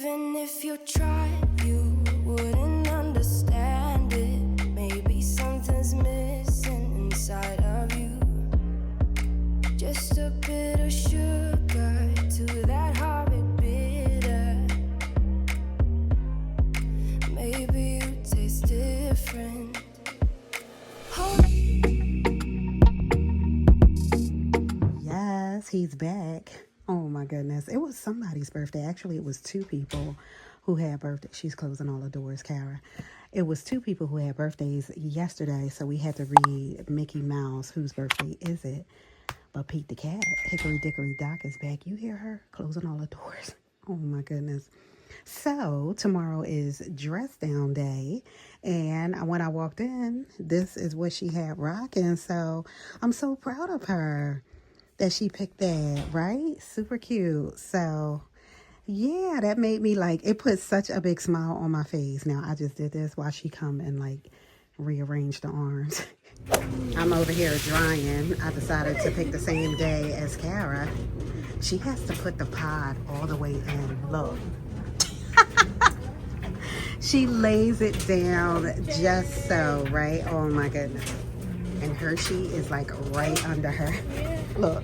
Even if you tried, you wouldn't understand it. Maybe something's missing inside of you. Just a bit of sugar to that horrid bitter. Maybe you taste different. Yes, he's back. Oh my goodness. It was somebody's birthday. Actually, it was two people who had birthdays. She's closing all the doors, Kara. It was two people who had birthdays yesterday, so we had to read Mickey Mouse. Whose birthday is it? But Pete the cat, Hickory Dickory Dock, is back. You hear her closing all the doors. Oh my goodness. So tomorrow is dress down day, and when I walked in, this is what she had rocking. So I'm so proud of her that she picked that, right? Super cute. So yeah, that made me like, it put such a big smile on my face. Now I just did this while she come and like rearrange the arms. I'm over here drying. I decided to pick the same day as Kara. She has to put the pod all the way in. Look. She lays it down just so, right? Oh my goodness. And Hershey is like right under her. Look.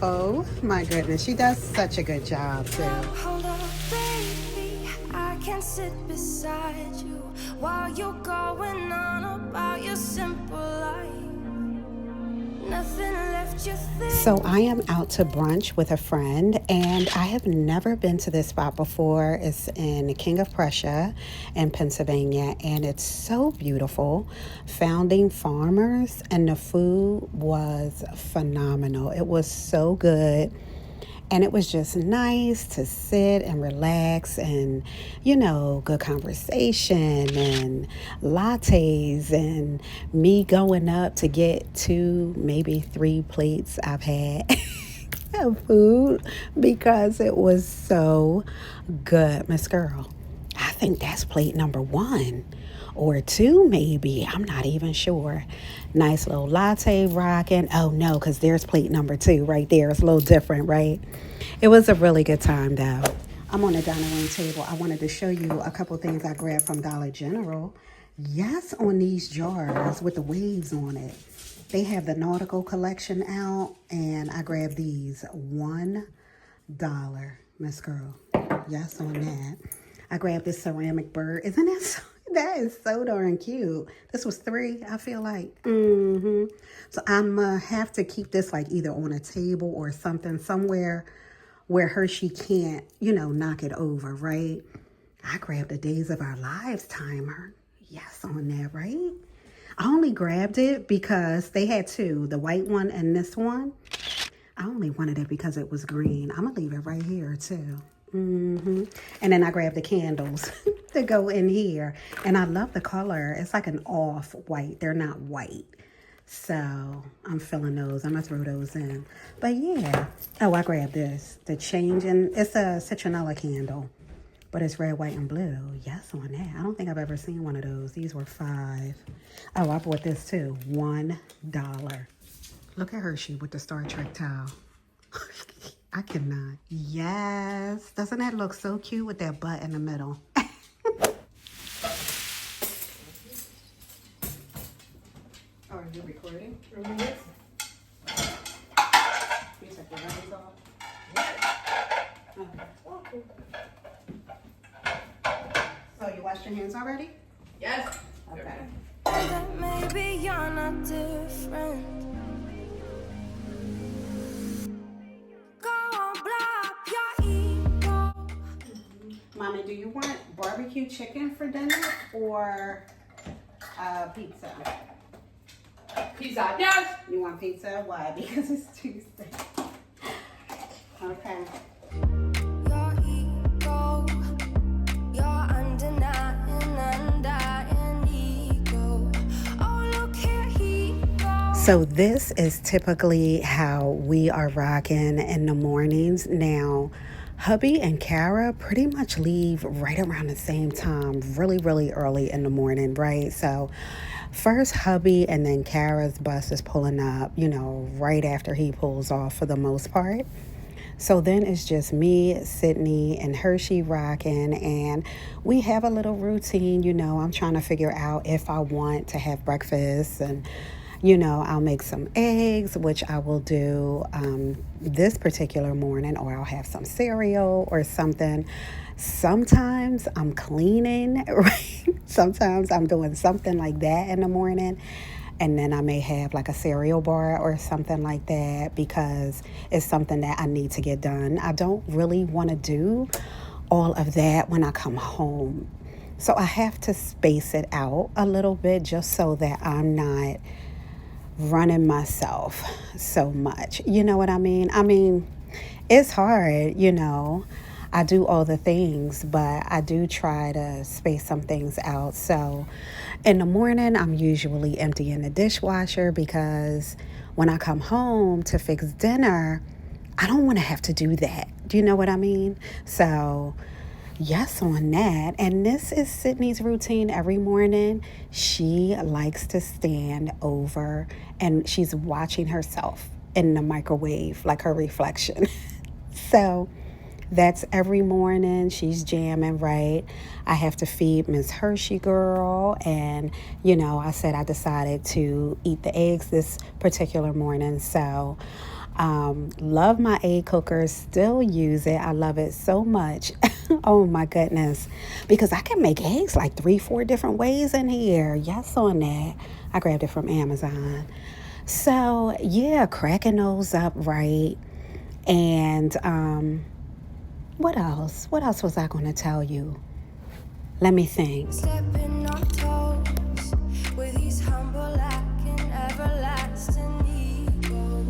Oh my goodness. She does such a good job too. Hold up, baby. I can sit beside you while you're going on about your simple life. Nothing left you think. So I am out to brunch with a friend, and I have never been to this spot before. It's in King of Prussia in Pennsylvania, and it's so beautiful. Founding farmers, and the food was phenomenal. It was so good. And it was just nice to sit and relax and, you know, good conversation and lattes and me going up to get 2, maybe 3 plates I've had of food because it was so good. Miss Girl, I think that's plate number 1 or 2 maybe. I'm not even sure. Nice little latte rocking. Oh no, because there's plate number 2 right there. It's a little different, right? It was a really good time though. I'm on the dining room table. I wanted to show you a couple things I grabbed from Dollar General. Yes, on these jars with the waves on it. They have the nautical collection out, and I grabbed these. $1, Miss Girl. Yes, on that. I grabbed this ceramic bird. Isn't that so? That is so darn cute. This was $3, I feel like. So I'm going to have to keep this like either on a table or something, somewhere where Hershey can't, you know, knock it over, right? I grabbed the Days of Our Lives timer. Yes, on that, right? I only grabbed it because they had 2, the white one and this one. I only wanted it because it was green. I'm going to leave it right here too. And then I grabbed the candles to go in here. And I love the color. It's like an off white. They're not white. So I'm feeling those. I'm going to throw those in. But yeah. Oh, I grabbed this. The change in, it's a citronella candle. But it's red, white, and blue. Yes, on that. I don't think I've ever seen one of those. These were $5. Oh, I bought this too. $1. Look at Hershey with the Star Trek towel. I cannot. Yes. Doesn't that look so cute with that butt in the middle? Oh, are you recording? Yes. You took your rings off? Okay. So you washed your hands already? Yes. Okay. That maybe you're not different. Mommy, do you want barbecue chicken for dinner or pizza? Pizza. Yes. You want pizza? Why? Because it's Tuesday. Okay. Your ego, your undying ego. Oh, look here he goes. So this is typically how we are rocking in the mornings. Now, hubby and Kara pretty much leave right around the same time, really, really early in the morning, right? So first hubby and then Kara's bus is pulling up, you know, right after he pulls off for the most part. So then it's just me, Sydney, and Hershey rocking, and we have a little routine. I'm trying to figure out if I want to have breakfast, and I'll make some eggs, which I will do this particular morning, or I'll have some cereal or something. Sometimes I'm cleaning, right? Sometimes I'm doing something like that in the morning. And then I may have like a cereal bar or something like that because it's something that I need to get done. I don't really want to do all of that when I come home. So I have to space it out a little bit just so that I'm not running myself so much. You know what I mean? It's hard, I do all the things, but I do try to space some things out. So in the morning, I'm usually emptying the dishwasher because when I come home to fix dinner, I don't want to have to do that. Do you know what I mean? So yes, on that. And this is Sydney's routine every morning. She likes to stand over and she's watching herself in the microwave, like her reflection. So that's every morning. She's jamming, right? I have to feed Miss Hershey girl. And, I said I decided to eat the eggs this particular morning. So love my egg cooker, still use it. I love it so much. Oh my goodness. Because I can make eggs like 3-4 different ways in here. Yes, on that. I grabbed it from Amazon. So yeah, cracking those up, right? And what else? What else was I going to tell you? Let me think. Stepping on toes with these humble lacking everlasting ego.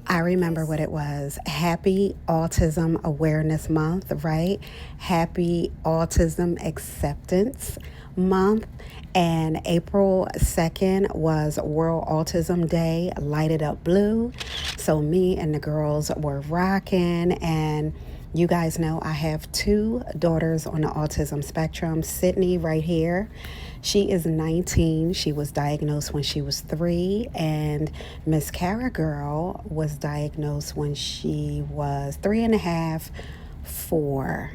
I remember what it was. Happy Autism Awareness Month, right? Happy Autism Acceptance Month. And April 2nd was World Autism Day, lighted up blue. So me and the girls were rocking. And you guys know I have 2 daughters on the autism spectrum. Sydney right here. She is 19. She was diagnosed when she was 3. And Miss Cara girl was diagnosed when she was 3.5, 4.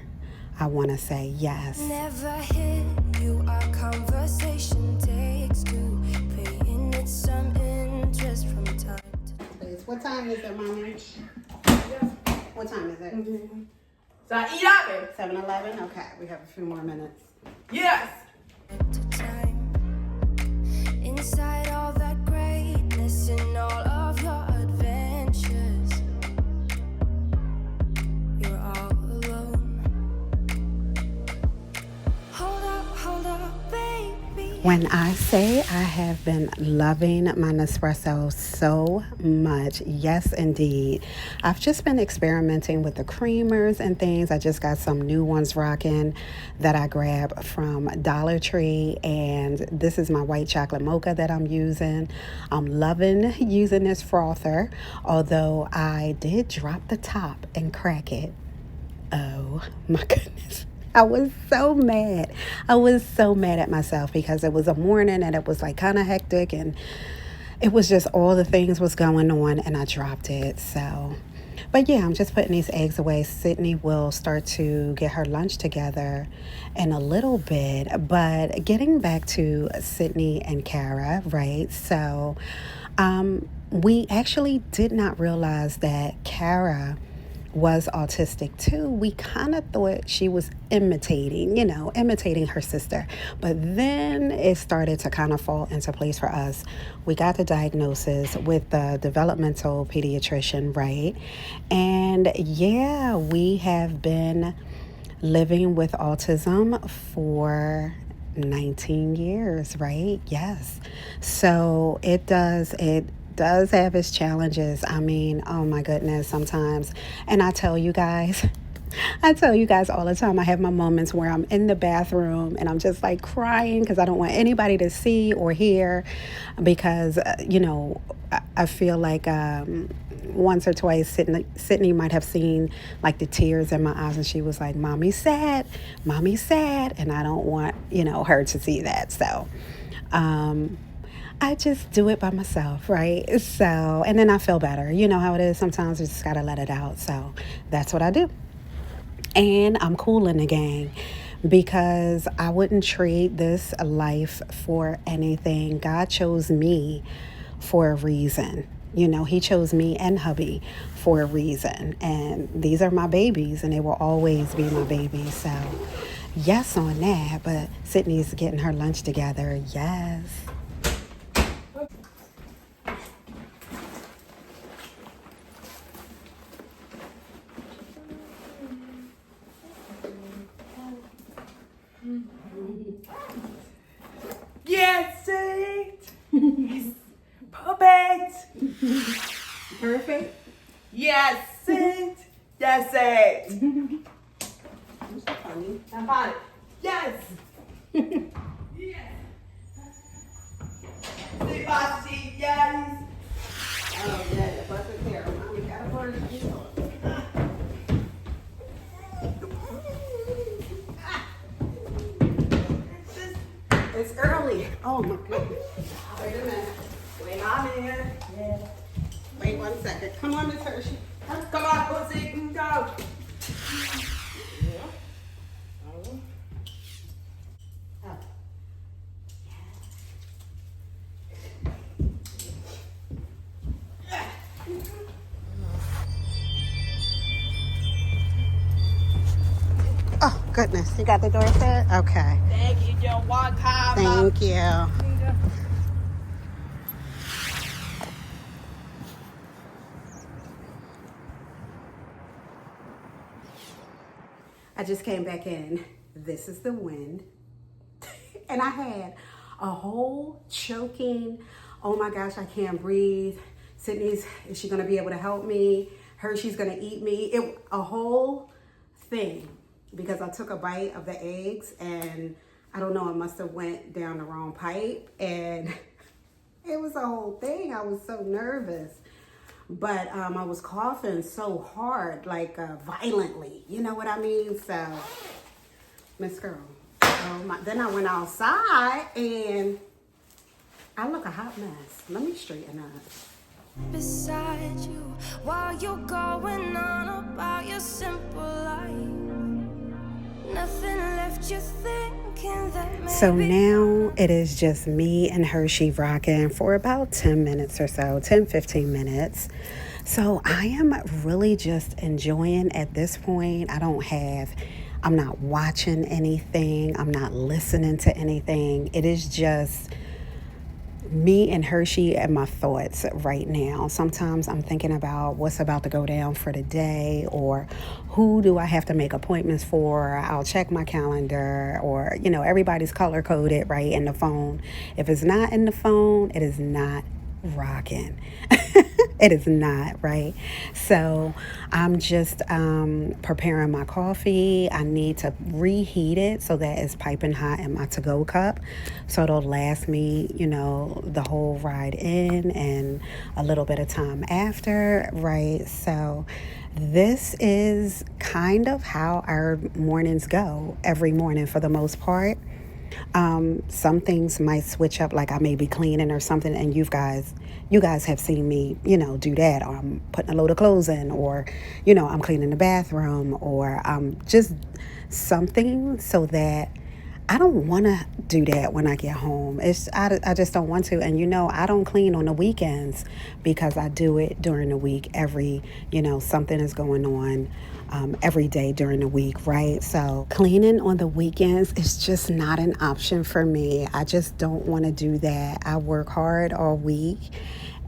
I want to say yes. Never hit you, our conversation takes two. Paying it some interest from time to time. What time is it, Mama? What time is it? So 11. 7:11? Okay, we have a few more minutes. Yes. To time. Inside all that greatness and all of your adventures, you're all alone. Hold up, baby. When I say I have been loving my Nespresso so much, yes indeed. I've just been experimenting with the creamers and things. I just got some new ones rocking that I grabbed from Dollar Tree, and this is my white chocolate mocha that I'm using. I'm loving using this frother, although I did drop the top and crack it. Oh my goodness. I was so mad. I was so mad at myself because it was a morning and it was like kind of hectic, and it was just all the things was going on and I dropped it. So, but yeah, I'm just putting these eggs away. Sydney will start to get her lunch together in a little bit. But getting back to Sydney and Cara, right? So, we actually did not realize that Cara was autistic too. We kind of thought she was imitating her sister. But then it started to kind of fall into place for us. We got the diagnosis with the developmental pediatrician, right? And yeah, we have been living with autism for 19 years, right? Yes. So it does have its challenges. I mean, oh my goodness, sometimes. And I tell you guys all the time, I have my moments where I'm in the bathroom and I'm just like crying because I don't want anybody to see or hear, because, I feel like once or twice Sydney might have seen like the tears in my eyes, and she was like, Mommy's sad, and I don't want, her to see that. So, I just do it by myself, right? So, and then I feel better. You know how it is. Sometimes you just got to let it out. So that's what I do. And I'm cool in the gang because I wouldn't trade this life for anything. God chose me for a reason. You know, He chose me and hubby for a reason. And these are my babies, and they will always be my babies. So, yes, on that. But Sydney's getting her lunch together. Yes. Yes, it. Yes. Perfect. Perfect. Yes, it. Yes, it. You're so funny. I got it. Yes. Yes. Say bossy. Yes. Oh, yeah, the butter there. Mommy got a butter. It's early. Oh, my goodness. Wait a minute. Wait, I'm here. Yeah. Wait 1 second. Come on, Miss Hershey. Come on, pussy, go. Yeah. Oh. Oh, goodness. You got the door set? Okay. Thank you, Joe. One time. Thank you. I just came back in. This is the wind. And I had a whole choking, oh my gosh, I can't breathe. Sydney's, is she gonna be able to help me? Hershey's gonna eat me. A whole thing because I took a bite of the eggs and I don't know, it must have went down the wrong pipe and it was a whole thing. I was so nervous. But I was coughing so hard, like violently. You know what I mean? So, Miss Girl. Then I went outside and I look a hot mess. Let me straighten up. Beside you while you're going on about your simple life. Nothing left you thinking that maybe. So now it is just me and Hershey rocking for about 10 minutes or so, 10, 15 minutes. So I am really just enjoying at this point. I'm not watching anything. I'm not listening to anything. It is just me and Hershey and my thoughts right now. Sometimes I'm thinking about what's about to go down for the day or who do I have to make appointments for. I'll check my calendar or, you know, everybody's color coded right in the phone. If it's not in the phone, it is not rocking. It is not, right? So I'm just preparing my coffee. I need to reheat it so that it's piping hot in my to-go cup. So it'll last me, you know, the whole ride in and a little bit of time after, right? So this is kind of how our mornings go every morning for the most part. Some things might switch up, like I may be cleaning or something, and you guys have seen me, you know, do that, or I'm putting a load of clothes in, or, you know, I'm cleaning the bathroom, or I'm just something so that I don't want to do that when I get home. I just don't want to. And, you know, I don't clean on the weekends because I do it during the week. Something is going on every day during the week, right? So cleaning on the weekends is just not an option for me. I just don't want to do that. I work hard all week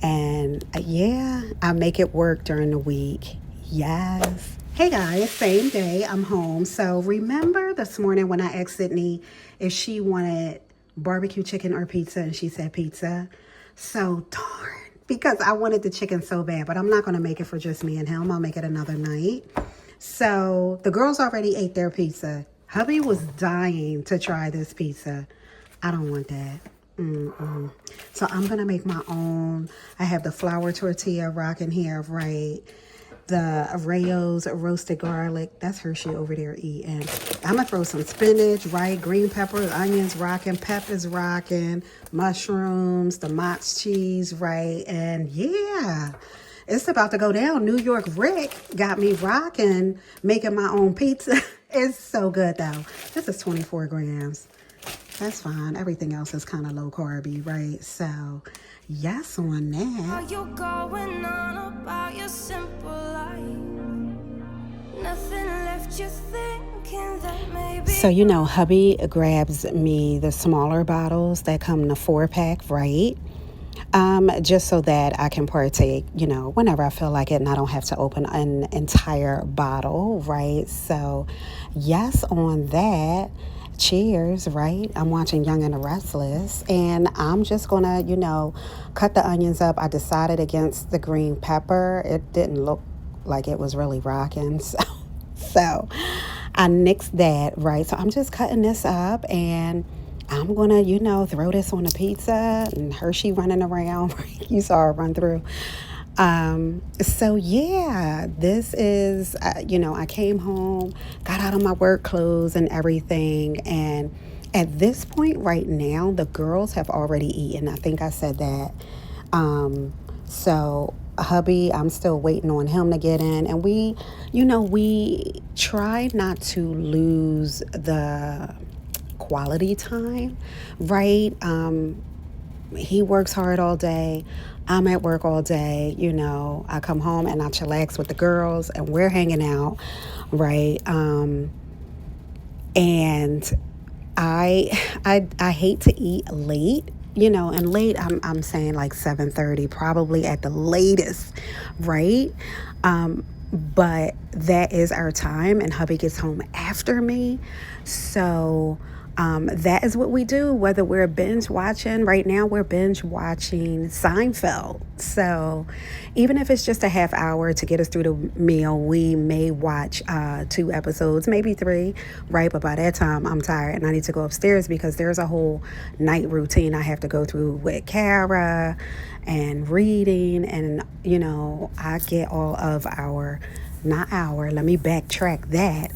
and I make it work during the week. Yes. Hey guys, same day, I'm home. So remember this morning when I asked Sydney if she wanted barbecue chicken or pizza, and she said pizza. So darn, because I wanted the chicken so bad, but I'm not going to make it for just me and him. I'll make it another night. So the girls already ate their pizza. Hubby was dying to try this pizza. I don't want that. So I'm going to make my own. I have the flour tortilla rocking here, right? the Rayo's roasted garlic. That's Hershey over there eating. I'm going to throw some spinach, right? Green peppers, onions rocking, peppers rocking, mushrooms, the mozz cheese, right? And yeah, it's about to go down. New York Rick got me rocking, making my own pizza. It's so good, though. This is 24 grams. That's fine. Everything else is kind of low carby, right? So, yes on that. Are you going on about your simple life? Nothing left you thinking that maybe. So, you know, hubby grabs me the smaller bottles that come in a 4-pack, right? Just so that I can partake, you know, whenever I feel like it and I don't have to open an entire bottle, right? So, yes on that. Cheers, right? I'm watching Young and the Restless, and I'm just gonna, you know, cut the onions up. I decided against the green pepper. It didn't look like it was really rocking, so I nixed that, right? So I'm just cutting this up, and I'm gonna, you know, throw this on a pizza. And Hershey running around, right? You saw her run through. So yeah, this is, you know, I came home, got out of my work clothes and everything. And at this point right now, the girls have already eaten. I think I said that. So hubby, I'm still waiting on him to get in. And we, you know, we try not to lose the quality time, right? He works hard all day. I'm at work all day. You know, I come home and I chillax with the girls and we're hanging out, right? And I hate to eat late, you know, and late I'm saying like 7:30, probably at the latest, right? But that is our time, and hubby gets home after me. So that is what we do, whether we're binge watching. Right now, we're binge watching Seinfeld. So even if it's just a half hour to get us through the meal, we may watch 2 episodes, maybe 3, right? But by that time, I'm tired and I need to go upstairs because there's a whole night routine I have to go through with Kara and reading. And, you know, I get all of let me backtrack that.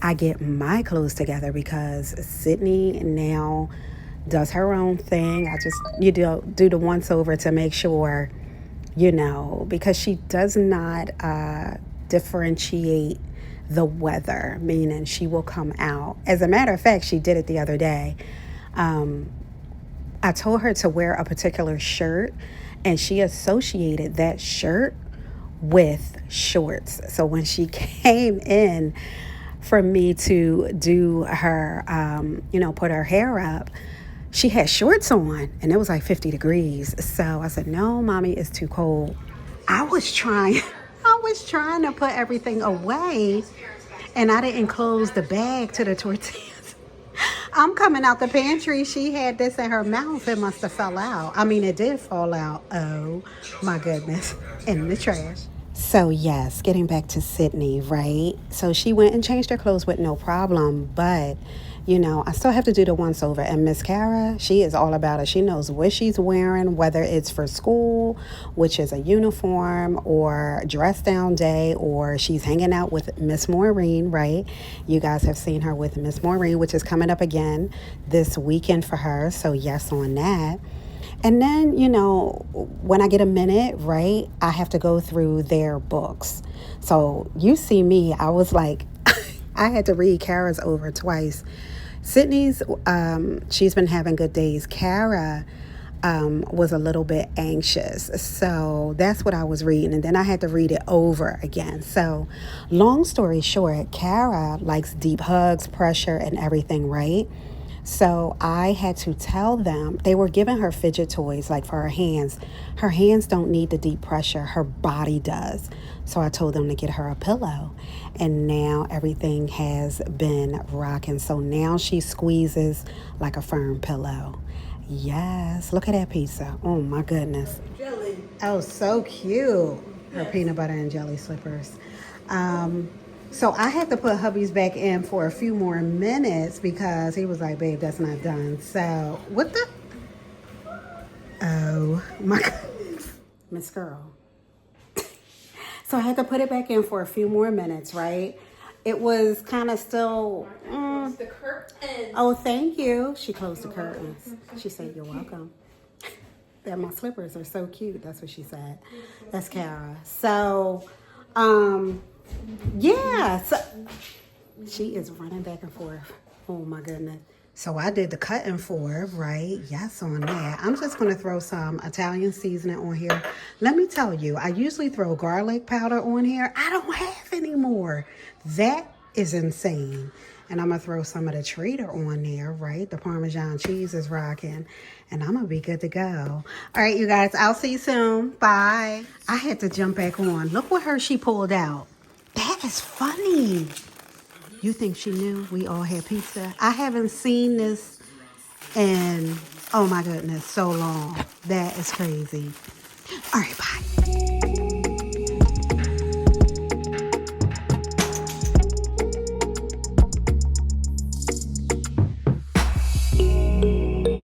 I get my clothes together because Sydney now does her own thing. I just, you do the once over to make sure, you know, because she does not differentiate the weather, meaning she will come out. As a matter of fact, she did it the other day. I told her to wear a particular shirt, and she associated that shirt with shorts. So when she came in for me to do her, you know, put her hair up, she had shorts on and it was like 50 degrees. So I said, no, mommy, it's too cold. I was trying to put everything away and I didn't close the bag to the tortillas. I'm coming out the pantry. She had this in her mouth. It must have fell out. I mean, it did fall out. Oh my goodness. In the trash. So yes, getting back to Sydney, right? So she went and changed her clothes with no problem, but you know, I still have to do the once over. And Miss Kara, she is all about it. She knows what she's wearing, whether it's for school, which is a uniform, or dress down day, or she's hanging out with Miss Maureen, right? You guys have seen her with Miss Maureen, which is coming up again this weekend for her. So yes on that. And then, you know, when I get a minute, right, I have to go through their books. So you see me, I was like, I had to read Kara's over twice. Sydney's, she's been having good days. Kara was a little bit anxious. So that's what I was reading. And then I had to read it over again. So long story short, Kara likes deep hugs, pressure, and everything, right? So I had to tell them, they were giving her fidget toys, like for her hands. Her hands don't need the deep pressure, her body does. So I told them to get her a pillow. And now everything has been rocking. So now she squeezes like a firm pillow. Yes, look at that pizza. Oh my goodness. Jelly. Oh, so cute. Her peanut butter and jelly slippers. So I had to put hubby's back in for a few more minutes because he was like, babe, that's not done. So what the? Oh my goodness. Miss Girl. So I had to put it back in for a few more minutes, right? It was kind of still. The curtains. Oh, thank you. She closed the curtains. She said, "You're welcome." That my slippers are so cute. That's what she said. That's Kara. So, yeah. So she is running back and forth. Oh my goodness. So I did the cutting for her, right? Yes, on that. I'm just going to throw some Italian seasoning on here. Let me tell you, I usually throw garlic powder on here. I don't have any more. That is insane. And I'm going to throw some of the Trader on there, right? The Parmesan cheese is rocking. And I'm going to be good to go. All right, you guys, I'll see you soon. Bye. I had to jump back on. Look what she pulled out. That is funny. You think she knew we all had pizza? I haven't seen this in, oh my goodness, so long. That is crazy. All right, bye.